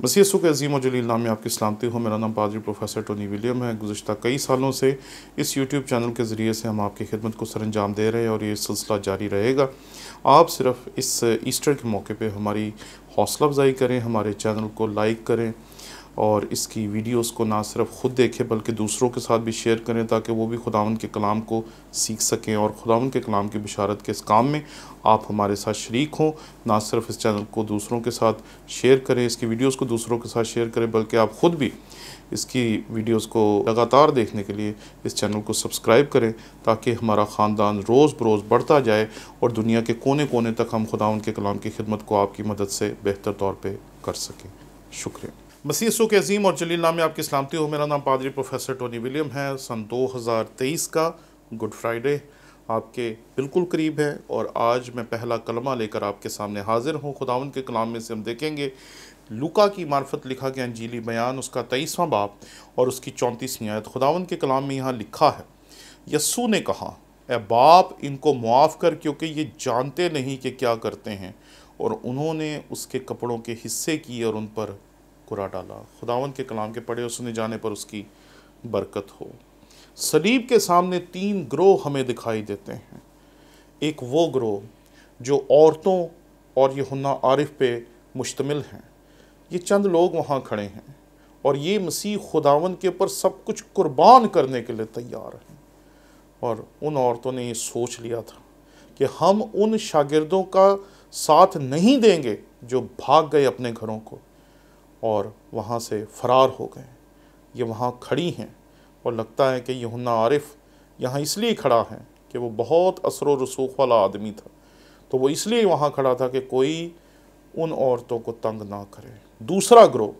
मसीह यीशु के अज़ीम और जलील नाम में आपकी सलामती हो। मेरा नाम पादरी प्रोफेसर टोनी विलियम है। गुज़िश्ता कई सालों से इस यूट्यूब चैनल के ज़रिए से हम आपकी खिदमत को सरअंजाम दे रहे हैं और ये सिलसिला जारी रहेगा। आप सिर्फ इस ईस्टर के मौके पे हमारी हौसला अफजाई करें, हमारे चैनल को लाइक करें और इसकी वीडियोस को ना सिर्फ ख़ुद देखें बल्कि दूसरों के साथ भी शेयर करें ताकि वो भी खुदावंद के कलाम को सीख सकें और खुदावंद के कलाम की बिशारत के इस काम में आप हमारे साथ शरीक हों। ना सिर्फ इस चैनल को दूसरों के साथ शेयर करें, इसकी वीडियोस को दूसरों के साथ शेयर करें, बल्कि आप ख़ुद भी इसकी वीडियोस को लगातार देखने के लिए इस चैनल को सब्सक्राइब करें ताकि हमारा ख़ानदान रोज़ बरोज़ बढ़ता जाए और दुनिया के कोने कोने तक हम खुदावंद के कलाम की खिदमत को आपकी मदद से बेहतर तौर पर कर सकें। शुक्रिया। मसीह यीशु के अज़ीम और जलील नाम में आपकी सलामती हो। मेरा नाम पादरी प्रोफेसर टोनी विलियम है। सन 2023 का गुड फ्राइडे आपके बिल्कुल करीब है और आज मैं पहला कलमा लेकर आपके सामने हाजिर हूँ। खुदावंद के कलाम में से हम देखेंगे लूका की मार्फत लिखा गया अंजीली बयान, उसका 23वां बाब और उसकी 34वीं आयत। खुदावंद के कलाम में यहाँ लिखा है, यस्सू ने कहा, ए बाप, इनको मुआफ़ कर क्योंकि ये जानते नहीं कि क्या करते हैं। और उन्होंने उसके कपड़ों के हिस्से किए और उन पर कुरा डाला। खुदावंद के कलाम के पढ़े और सुने जाने पर उसकी बरकत हो। सलीब के सामने 3 ग्रोह हमें दिखाई देते हैं। एक वो ग्रोह जो औरतों और यूहन्ना आरिफ पे मुश्तमिल हैं। ये चंद लोग वहाँ खड़े हैं और ये मसीह खुदावंद के ऊपर सब कुछ कुर्बान करने के लिए तैयार हैं। और उन औरतों ने ये सोच लिया था कि हम उन शागिर्दों का साथ नहीं देंगे जो भाग गए अपने घरों को और वहाँ से फ़रार हो गए। ये वहाँ खड़ी हैं और लगता है कि यूहन्ना आरिफ यहाँ इसलिए खड़ा है कि वो बहुत असर व रसूख वाला आदमी था, तो वो इसलिए वहाँ खड़ा था कि कोई उन औरतों को तंग ना करे। दूसरा ग्रोह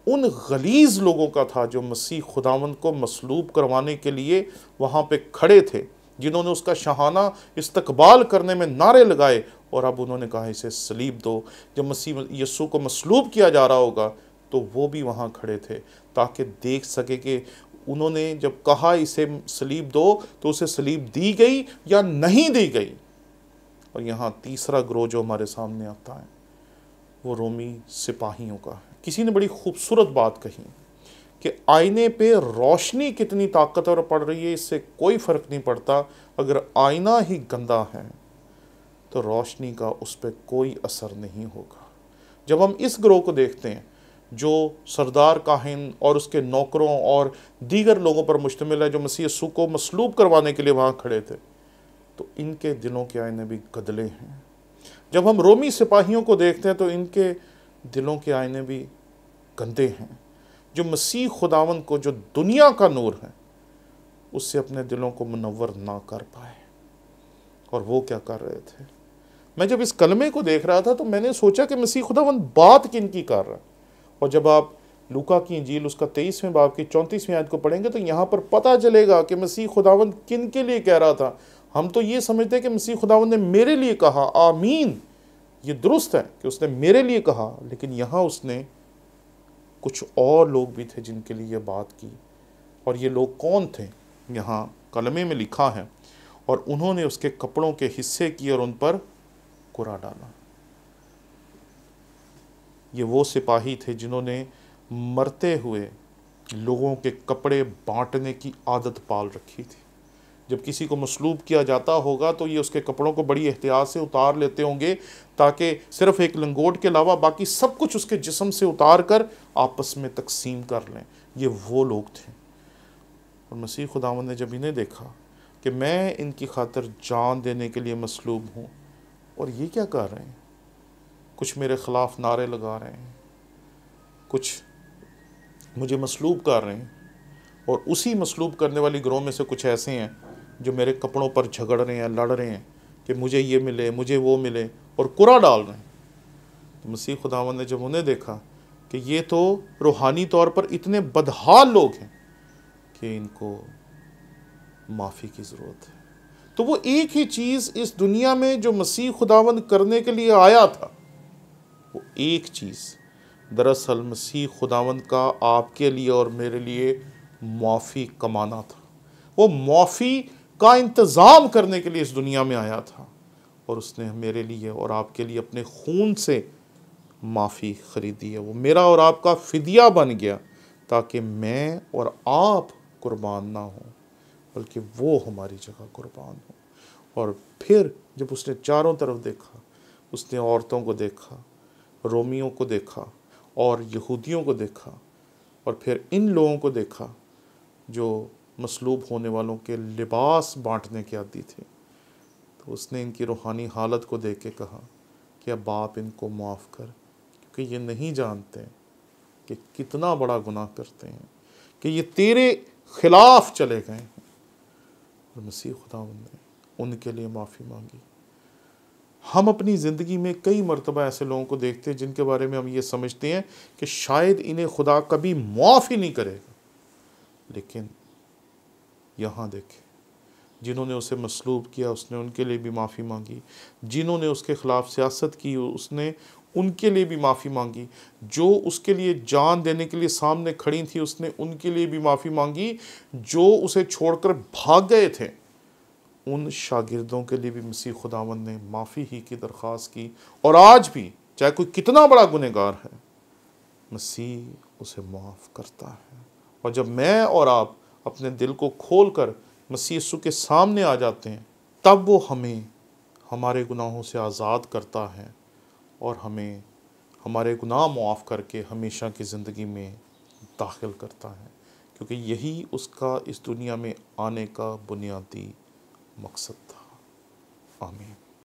उन गलीज़ लोगों का था जो मसीह खुदावंद को मसलूब करवाने के लिए वहाँ पे खड़े थे, जिन्होंने उसका शहाना इस्तकबाल करने में नारे लगाए और अब उन्होंने कहा इसे सलीब दो। जब मसीह यीशु को मसलूब किया जा रहा होगा तो वो भी वहाँ खड़े थे ताकि देख सके कि उन्होंने जब कहा इसे सलीब दो तो उसे सलीब दी गई या नहीं दी गई। और यहाँ तीसरा ग्रोह जो हमारे सामने आता है वो रोमी सिपाहियों का है। किसी ने बड़ी खूबसूरत बात कही कि आईने पे रोशनी कितनी ताकतवर पड़ रही है, इससे कोई फ़र्क नहीं पड़ता। अगर आईना ही गंदा है तो रोशनी का उस पर कोई असर नहीं होगा। जब हम इस ग्रोह को देखते हैं जो सरदार काहिन और उसके नौकरों और दीगर लोगों पर मुश्तमिल है जो मसीह यीशु को मसलूब करवाने के लिए वहाँ खड़े थे, तो इनके दिलों के आईने भी गदले हैं। जब हम रोमी सिपाहियों को देखते हैं तो इनके दिलों के आईने भी गंदे हैं, जो मसीह खुदावंद को, जो दुनिया का नूर है, उससे अपने दिलों को मुनव्वर ना कर पाए। और वो क्या कर रहे थे? मैं जब इस कलमे को देख रहा था तो मैंने सोचा कि मसीह खुदावंद बात किन की कर रहा है। और जब आप लूका की इंजील उसका 23वें बाब की 34वीं आयत को पढ़ेंगे तो यहाँ पर पता चलेगा कि मसीह खुदावंद किन के लिए कह रहा था। हम तो ये समझते हैं कि मसीह खुदावंद ने मेरे लिए कहा, आमीन, ये दुरुस्त है कि उसने मेरे लिए कहा, लेकिन यहाँ उसने कुछ और लोग भी थे जिनके लिए ये बात की। और ये लोग कौन थे? यहाँ कलमे में लिखा है, और उन्होंने उसके कपड़ों के हिस्से किए और उन पर कुरा डाला। ये वो सिपाही थे जिन्होंने मरते हुए लोगों के कपड़े बांटने की आदत पाल रखी थी। जब किसी को मसलूब किया जाता होगा तो ये उसके कपड़ों को बड़ी एहतियात से उतार लेते होंगे ताकि सिर्फ एक लंगोट के अलावा बाकी सब कुछ उसके जिस्म से उतार कर आपस में तकसीम कर लें। ये वो लोग थे। और मसीह खुदावंद ने जब इन्हें देखा कि मैं इनकी खातिर जान देने के लिए मसलूब हूँ और ये क्या कर रहे हैं, कुछ मेरे ख़िलाफ़ नारे लगा रहे हैं, कुछ मुझे मसलूब कर रहे हैं, और उसी मसलूब करने वाली ग्रोह में से कुछ ऐसे हैं जो मेरे कपड़ों पर झगड़ रहे हैं, लड़ रहे हैं कि मुझे ये मिले, मुझे वो मिले, और कुरा डाल रहे हैं। तो मसीह खुदावंद ने जब उन्हें देखा कि ये तो रूहानी तौर पर इतने बदहाल लोग हैं कि इनको माफ़ी की ज़रूरत है, तो वो एक ही चीज़ इस दुनिया में जो मसीह खुदावंद करने के लिए आया था, वो एक चीज़ दरअसल मसीह खुदावंद का आपके लिए और मेरे लिए माफ़ी कमाना था। वो माफ़ी का इंतज़ाम करने के लिए इस दुनिया में आया था और उसने मेरे लिए और आपके लिए अपने खून से माफ़ी ख़रीदी है। वो मेरा और आपका फ़िदिया बन गया ताकि मैं और आप कुर्बान ना हो, बल्कि वो हमारी जगह कुर्बान हो। और फिर जब उसने चारों तरफ देखा, उसने औरतों को देखा, रोमियों को देखा और यहूदियों को देखा, और फिर इन लोगों को देखा जो मसलूब होने वालों के लिबास बांटने के आदी थे, तो उसने इनकी रूहानी हालत को देख के कहा कि अब बाप इनको माफ़ कर, क्योंकि ये नहीं जानते कि कितना बड़ा गुनाह करते हैं, कि ये तेरे खिलाफ चले गए हैं। और मसीह खुदावंद ने उनके लिए माफ़ी मांगी। हम अपनी ज़िंदगी में कई मरतबा ऐसे लोगों को देखते हैं जिनके बारे में हम ये समझते हैं कि शायद इन्हें खुदा कभी माफ़ ही नहीं करेगा, लेकिन यहाँ देखें, जिन्होंने उसे मसलूब किया उसने उनके लिए भी माफ़ी मांगी, जिन्होंने उसके ख़िलाफ़ सियासत की उसने उनके लिए भी माफ़ी मांगी, जो उसके लिए जान देने के लिए सामने खड़ी थी उसने उनके लिए भी माफ़ी मांगी, जो उसे छोड़कर भाग गए थे उन शागिर्दों के लिए भी मसीह खुदावंद ने माफ़ी ही की दरख्वास्त की। और आज भी चाहे कोई कितना बड़ा गुनहगार है, मसीह उसे माफ़ करता है। और जब मैं और आप अपने दिल को खोल कर मसीह यीशु के सामने आ जाते हैं, तब वो हमें हमारे गुनाहों से आज़ाद करता है और हमें हमारे गुनाह माफ़ करके हमेशा की ज़िंदगी में दाखिल करता है, क्योंकि यही उसका इस दुनिया में आने का बुनियादी मकसद था। आमीन।